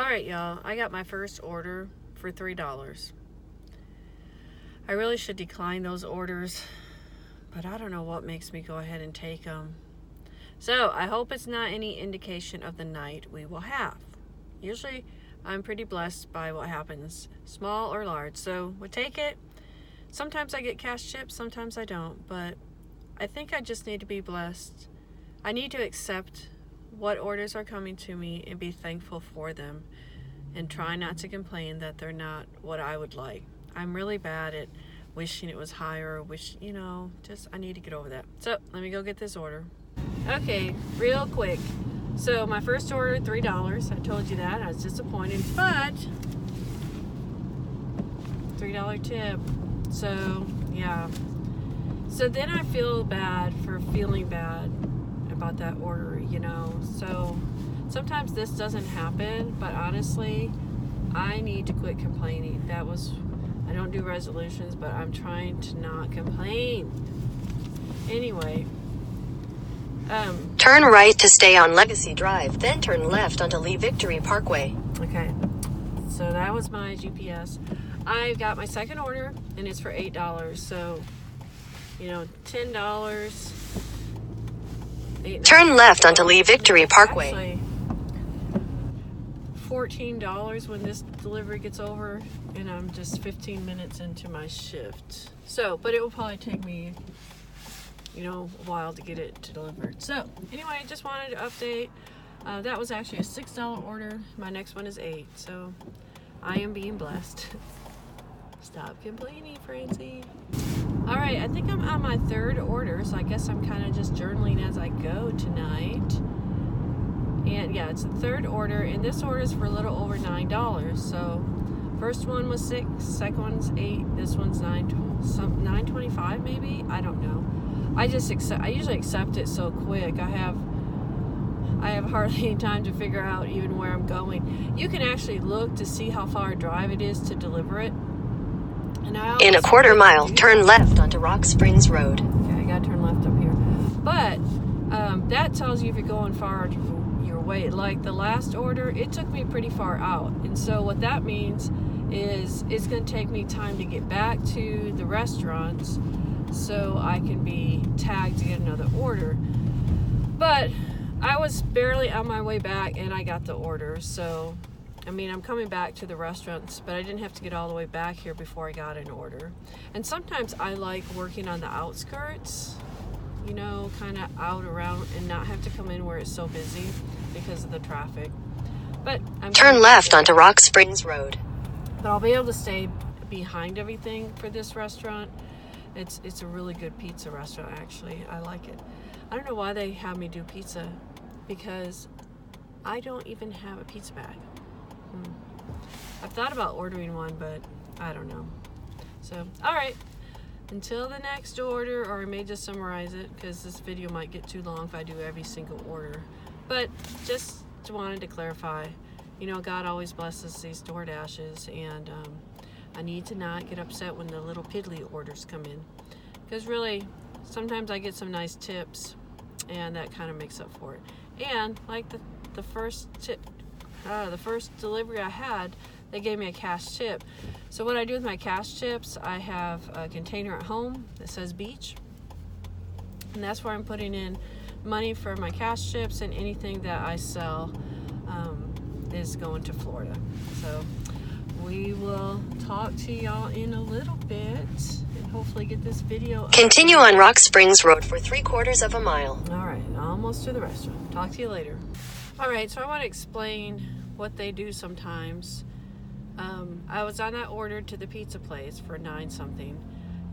Alright, y'all, I got my first order for $3. I really should decline those orders, but I don't know what makes me go ahead and take them. So I hope it's not any indication of the night we will have. Usually I'm pretty blessed by what happens, small or large, so we'll take it. Sometimes I get cash chips, sometimes I don't, but I think I just need to be blessed. I need to accept what orders are coming to me and be thankful for them and try not to complain that they're not what I would like. I'm really bad at wishing it was higher, I need to get over that. So let me go get this order. Okay, real quick. So my first order, $3. I told you that. I was disappointed, but $3 tip. So yeah. So then I feel bad for feeling bad about that order, So sometimes this doesn't happen, but honestly, I need to quit complaining. I don't do resolutions, but I'm trying to not complain. Anyway. Turn right to stay on Legacy Drive, then turn left onto Lee Victory Parkway. Okay, so that was my GPS. I got my second order, and it's for $8. So, $10. Turn left onto Lee Victory Parkway. Actually, $14 when this delivery gets over, and I'm just 15 minutes into my shift. So, but it will probably take me, a while to get it delivered. So, anyway, I just wanted to update. That was actually a $6 order. My next one is $8. So, I am being blessed. Stop complaining, Francie. All right, I think I'm on my third order, so I guess I'm kind of just journaling as I go tonight. And yeah, it's the third order, and this order is for a little over $9. So, first one was $6, second one's $8, this one's $9.25 maybe. I don't know. I usually accept it so quick. I have hardly any time to figure out even where I'm going. You can actually look to see how far a drive it is to deliver it. In a quarter mile, turn left onto Rock Springs Road. Okay, I gotta turn left up here. But that tells you if you're going far your way. Like the last order, it took me pretty far out. And so what that means is it's gonna take me time to get back to the restaurants so I can be tagged to get another order. But I was barely on my way back and I got the order. So I'm coming back to the restaurants, but I didn't have to get all the way back here before I got an order. And sometimes I like working on the outskirts, kind of out around and not have to come in where it's so busy because of the traffic. But turn left onto Rock Springs Road. But I'll be able to stay behind everything for this restaurant. It's a really good pizza restaurant, actually. I like it. I don't know why they have me do pizza, because I don't even have a pizza bag. I've thought about ordering one, but I don't know. So, all right. Until the next order, or I may just summarize it, because this video might get too long if I do every single order. But just wanted to clarify, God always blesses these DoorDashes, and I need to not get upset when the little piddly orders come in. Because really, sometimes I get some nice tips, and that kind of makes up for it. And like the first tip, the first delivery I had, they gave me a cash tip. So what I do with my cash tips, I have a container at home that says beach, and that's where I'm putting in money for my cash tips, and anything that I sell is going to Florida. So we will talk to y'all in a little bit and hopefully get this video Continue on Rock Springs Road for 3/4 mile. All right, almost to the restaurant. Talk to you later. All right, so I want to explain what they do sometimes. I was on that order to the pizza place for $9 something,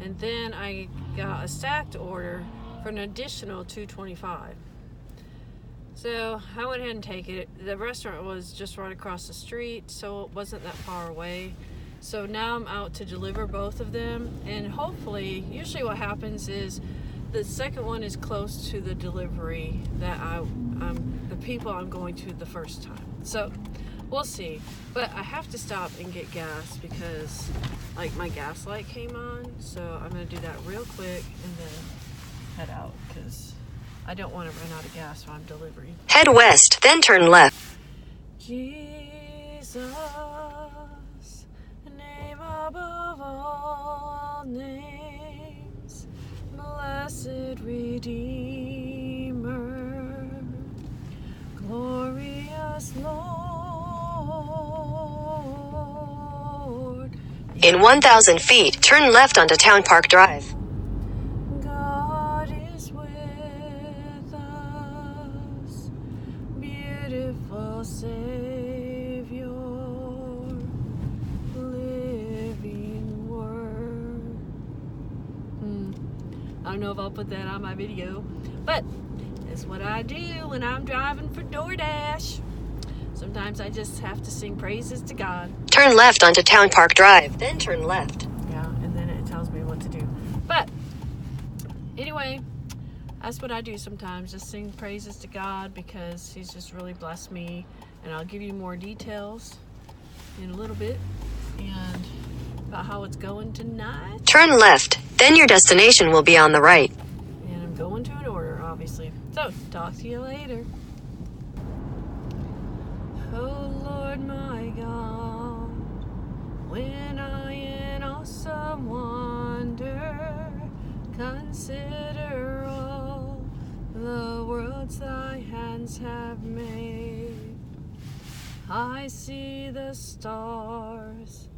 and then I got a stacked order for an additional $2.25. So I went ahead and take it. The restaurant was just right across the street, so it wasn't that far away. So now I'm out to deliver both of them, and hopefully, usually what happens is the second one is close to the delivery that the people I'm going to the first time. So we'll see. But I have to stop and get gas because my gas light came on. So I'm going to do that real quick and then head out because I don't want to run out of gas while I'm delivering. Head west, then turn left. Jesus. Jesus, name above all names, blessed Redeemer, glorious Lord. In 1,000 feet, turn left onto Town Park Drive. God is with us, beautiful Savior, living Word. I don't know if I'll put that on my video, but it's what I do when I'm driving for DoorDash. Sometimes I just have to sing praises to God. Turn left onto Town Park Drive, then turn left. Yeah, and then it tells me what to do. But anyway, that's what I do sometimes, just sing praises to God because He's just really blessed me. And I'll give you more details in a little bit and about how it's going tonight. Turn left, then your destination will be on the right. And I'm going to an order, obviously. So, talk to you later. Oh Lord my God, when I in awesome wonder consider all the worlds thy hands have made, I see the stars,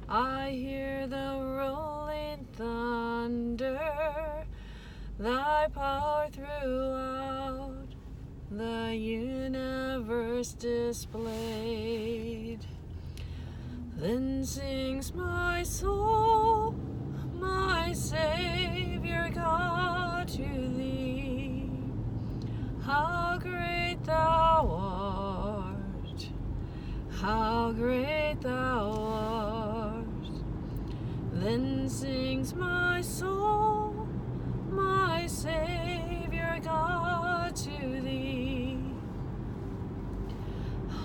I hear the rolling thunder, thy power throughout the universe displayed. Then sings my soul, my Savior God, to thee. How great thou art, how great thou art. Then sings my soul, my Savior God, to thee.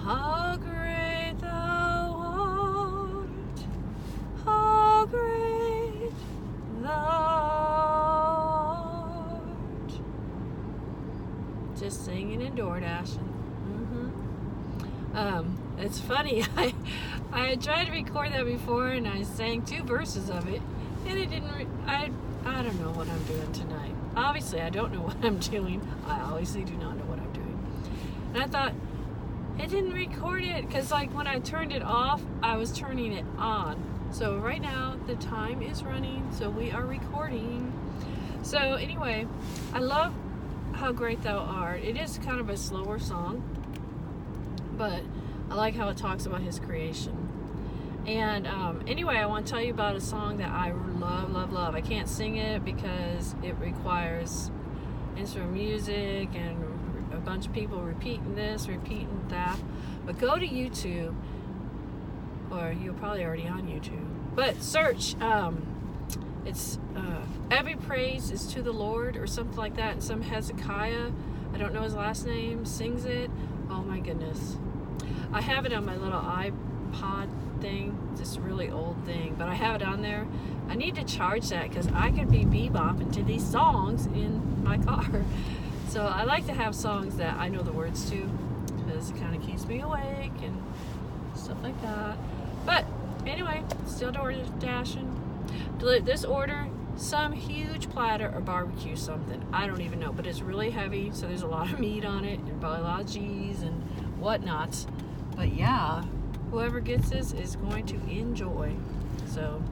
How great thou art, how great thou art. Just singing and door dashing. It's funny. I had tried to record that before, and I sang 2 verses of it, and it didn't. I don't know what I'm doing tonight. Obviously, I don't know what I'm doing. I obviously do not know what I'm doing. And I thought it didn't record it because, like, when I turned it off, I was turning it on. So right now the time is running, so we are recording. So anyway, I love How Great Thou Art. It is kind of a slower song, but I like how it talks about His creation. And anyway, I want to tell you about a song that I love, love, love. I can't sing it because it requires instrument music and a bunch of people repeating this, repeating that. But go to YouTube, or you're probably already on YouTube. But search, it's Every Praise is to the Lord, or something like that. And some Hezekiah, I don't know his last name, sings it. Oh my goodness. I have it on my little iPod thing, this really old thing, but I have it on there. I need to charge that because I could be bebopping to these songs in my car. So I like to have songs that I know the words to because it kind of keeps me awake and stuff like that. But anyway, still door dashing. This order, some huge platter or barbecue something. I don't even know, but it's really heavy, so there's a lot of meat on it and probably a lot of cheese and whatnot. But yeah, whoever gets this is going to enjoy. So,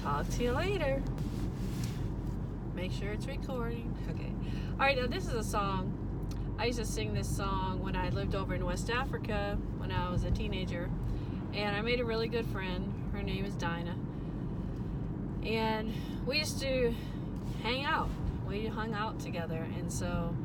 talk to you later. Make sure it's recording. Okay. Alright, now this is a song. I used to sing this song when I lived over in West Africa when I was a teenager. And I made a really good friend. Her name is Dinah. And we used to hang out. We hung out together. And so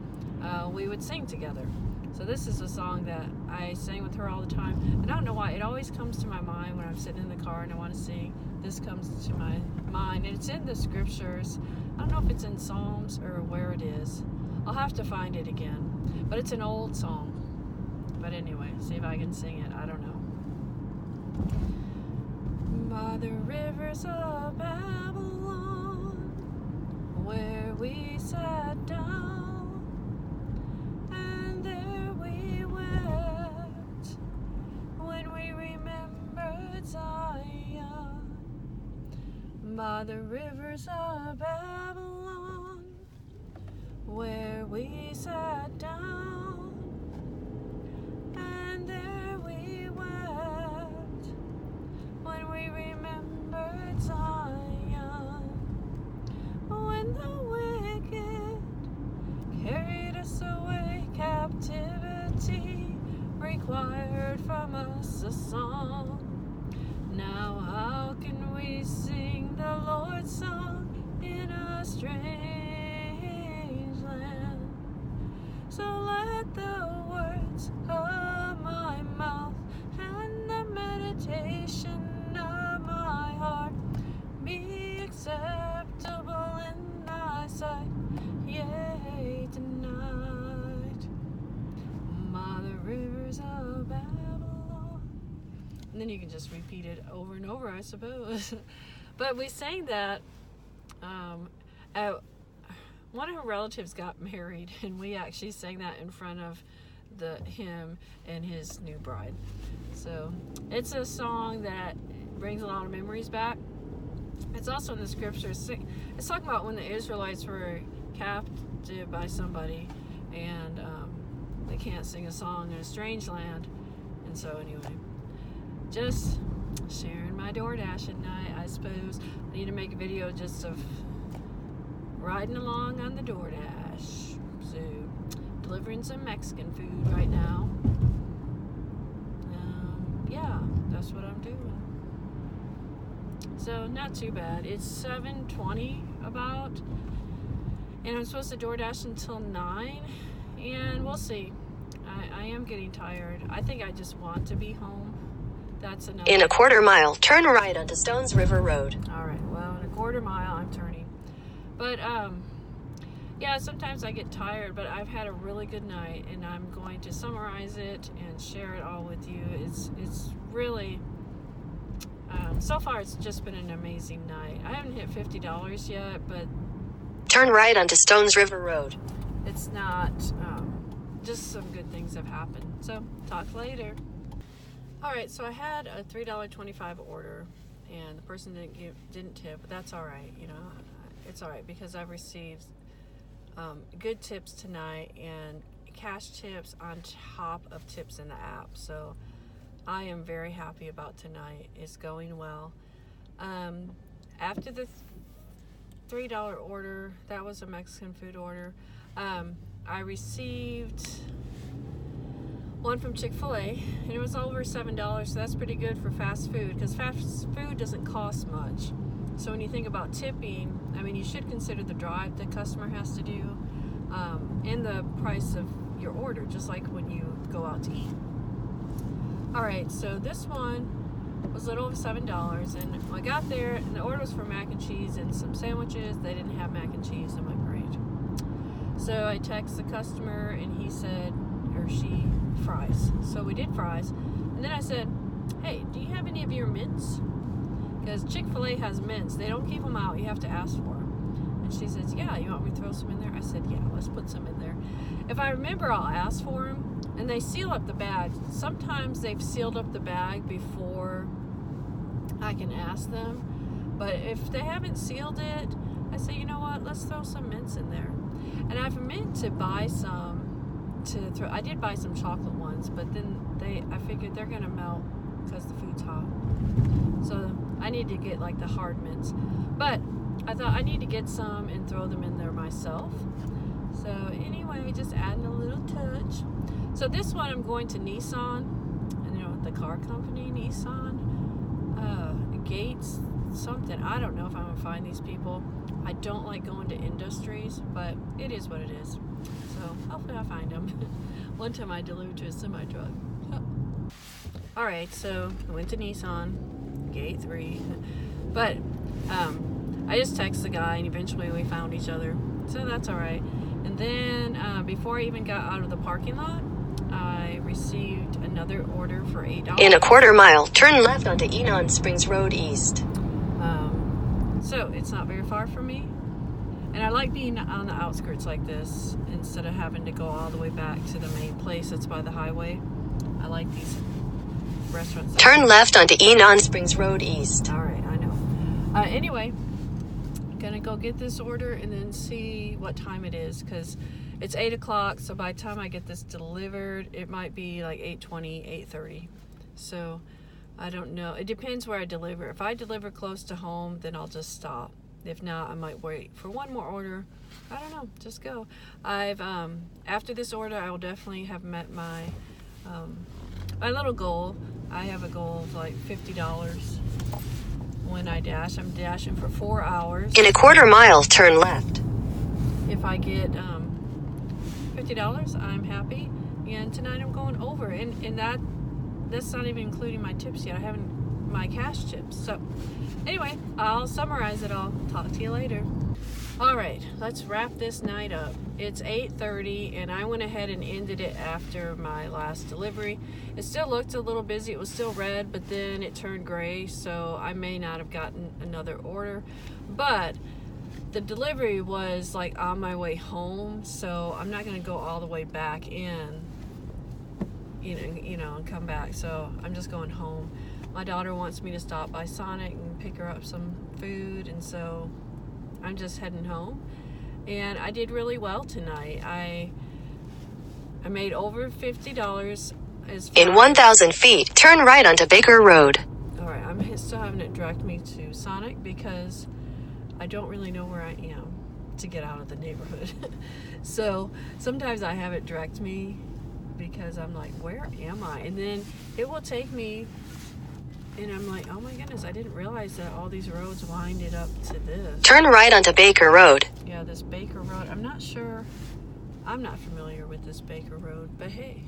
we would sing together. So this is a song that I sang with her all the time. And I don't know why, it always comes to my mind when I'm sitting in the car and I want to sing. This comes to my mind, and it's in the scriptures. I don't know if it's in Psalms or where it is. I'll have to find it again. But it's an old song. But anyway, see if I can sing it. I don't know. By the rivers of Babylon, where we sat down, and there we wept when we Zion, by the rivers of Babylon, where we sat down, and there we wept, when we remembered Zion, when the wicked carried us away, captivity required from us a song. Now how can we sing the Lord's song in a strange land? So let the words of my mouth and the meditation of my heart be acceptable in thy sight, yea, tonight, by the rivers of Babylon. And then you can just repeat it over and over, I suppose. But we sang that. One of her relatives got married, and we actually sang that in front of him and his new bride. So it's a song that brings a lot of memories back. It's also in the scriptures. It's talking about when the Israelites were captive by somebody, and they can't sing a song in a strange land. And so anyway, just sharing my DoorDash at night, I suppose. I need to make a video just of riding along on the DoorDash. So, delivering some Mexican food right now. Yeah, that's what I'm doing. So, not too bad. It's 7:20 about, and I'm supposed to DoorDash until 9, and we'll see. I am getting tired. I think I just want to be home. That's enough. In a quarter mile, turn right onto Stones River Road. All right, well, in a quarter mile, I'm turning. But, yeah, sometimes I get tired, but I've had a really good night, and I'm going to summarize it and share it all with you. It's really, so far it's just been an amazing night. I haven't hit $50 yet, but Turn right onto Stones River Road. it's not, just some good things have happened. So, talk later. All right, so I had a $3.25 order, and the person didn't tip, but that's all right, you know. It's all right because I've received good tips tonight and cash tips on top of tips in the app. So I am very happy about tonight. It's going well. After the $3 order, that was a Mexican food order, I received one from Chick-fil-A, and it was over $7, so that's pretty good for fast food, because fast food doesn't cost much. So when you think about tipping, I mean, you should consider the drive the customer has to do, and the price of your order, just like when you go out to eat. All right, so this one was a little over $7, and when I got there, and the order was for mac and cheese and some sandwiches. They didn't have mac and cheese. I'm like, great. So I text the customer, and he said, or she, fries. So we did fries, and then I said, hey, do you have any of your mints? Because Chick-fil-A has mints. They don't keep them out. You have to ask for them. And she says, yeah, you want me to throw some in there? I said, yeah, let's put some in there. If I remember, I'll ask for them. And they seal up the bag. Sometimes they've sealed up the bag before I can ask them. But if they haven't sealed it, I say, you know what, let's throw some mints in there. And I've meant to buy some to throw. I did buy some chocolate ones, but then I figured they're going to melt because the food's hot. So I need to get like the hard mints. But I thought I need to get some and throw them in there myself. So anyway, just adding a little touch. So this one I'm going to Nissan, and you know, the car company, Nissan, Gates, something. I don't know if I'm going to find these people. I don't like going to industries, but it is what it is. So hopefully I'll find them. One time I delivered to a semi-truck. All right, so I went to Nissan, Gate 3, but I just texted the guy, and eventually we found each other, so that's all right. And then before I even got out of the parking lot, I received another order for $8. In a quarter mile, turn left onto Enon Springs Road East. So it's not very far from me, and I like being on the outskirts like this instead of having to go all the way back to the main place that's by the highway. I like these restaurants. Turn left onto Enon Springs Road East. All right, I know. Anyway, gonna go get this order and then see what time it is, because it's 8 o'clock. So by the time I get this delivered, it might be like 8:20, 8:30. So I don't know. It depends where I deliver. If I deliver close to home, then I'll just stop. If not, I might wait for one more order. I don't know. Just go. After this order, I will definitely have met my little goal. I have a goal of like $50 when I dash. I'm dashing for 4 hours. In a quarter mile, turn left. If I get $50, I'm happy. And tonight I'm going over, and that's not even including my tips yet. I haven't my cash tips. So anyway, I'll summarize it all. Talk to you later. All right, let's wrap this night up. It's 8:30, and I went ahead and ended it after my last delivery. It still looked a little busy. It was still red, but then it turned gray, so I may not have gotten another order. But the delivery was like on my way home, so I'm not going to go all the way back in, you know, and come back. So I'm just going home. My daughter wants me to stop by Sonic and pick her up some food, and so I'm just heading home. And I did really well tonight. I made over $50. In 1,000 feet, turn right onto Baker Road. All right, I'm still having it direct me to Sonic because I don't really know where I am to get out of the neighborhood. So sometimes I have it direct me because I'm like, where am I? And then it will take me, and I'm like, oh my goodness, I didn't realize that all these roads winded up to this. Turn right onto Baker Road. Yeah, this Baker Road. I'm not sure. I'm not familiar with this Baker Road, but hey.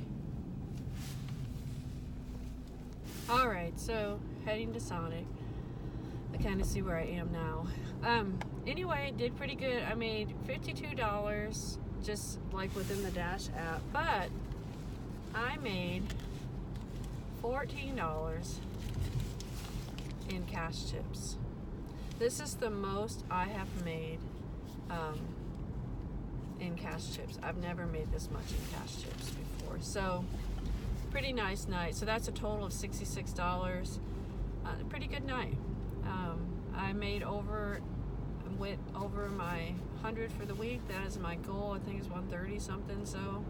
All right, so heading to Sonic. I kind of see where I am now. Anyway, did pretty good. I made $52 just like within the Dash app, but I made $14 in cash tips. This is the most I have made in cash tips. I've never made this much in cash tips before. So pretty nice night. So that's a total of $66. Pretty good night. I went over my 100 for the week. That is my goal. I think it's 130 something. So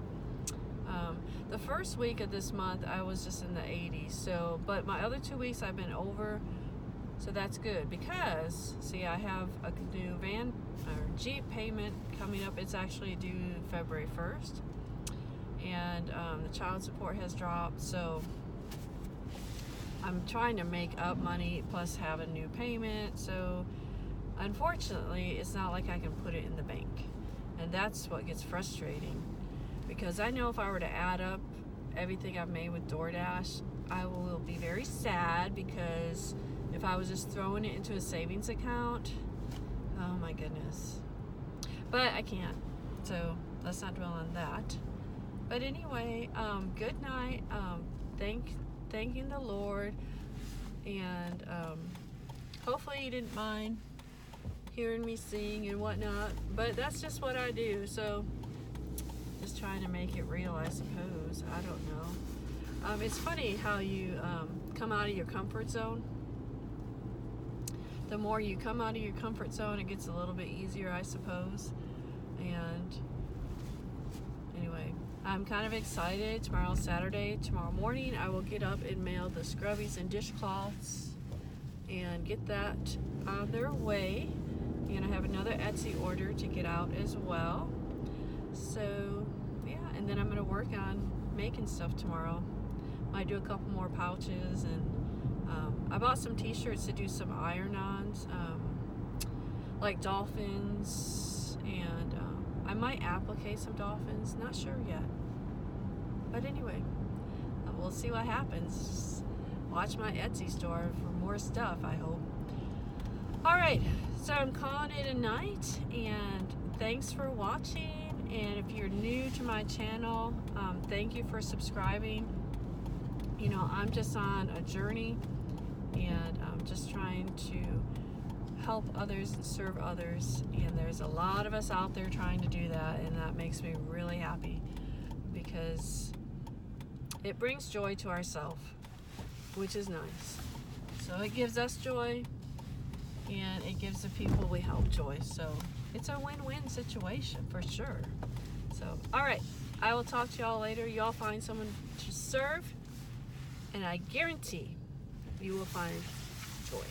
the first week of this month I was just in the 80s. So, but my other 2 weeks I've been over. So that's good because, see, I have a new van or Jeep payment coming up. It's actually due February 1st. And the child support has dropped. So I'm trying to make up money plus have a new payment. So unfortunately, it's not like I can put it in the bank. And that's what gets frustrating. Because I know if I were to add up everything I've made with DoorDash, I will be very sad because if I was just throwing it into a savings account, oh my goodness. But I can't, so let's not dwell on that. But anyway, good night. Thanking the Lord, and hopefully you didn't mind hearing me sing and whatnot. But that's just what I do, so just trying to make it real, I suppose. I don't know. It's funny how you come out of your comfort zone. The more you come out of your comfort zone, it gets a little bit easier, I suppose. And anyway, I'm kind of excited. Tomorrow's Saturday. Tomorrow morning, I will get up and mail the scrubbies and dishcloths and get that on their way. And I have another Etsy order to get out as well. So, yeah, and then I'm going to work on making stuff tomorrow. Might do a couple more pouches, and I bought some t-shirts to do some iron-ons, like dolphins, and I might applique some dolphins, not sure yet. But anyway, we'll see what happens. Just watch my Etsy store for more stuff, I hope. Alright, so I'm calling it a night, and thanks for watching. And if you're new to my channel, thank you for subscribing. You know, I'm just on a journey, and I'm just trying to help others and serve others. And there's a lot of us out there trying to do that, and that makes me really happy because it brings joy to ourselves. which is nice. So it gives us joy, and it gives the people we help joy. So it's a win-win situation for sure. So, all right, I will talk to y'all later. Y'all find someone to serve, and I guarantee you will find joy.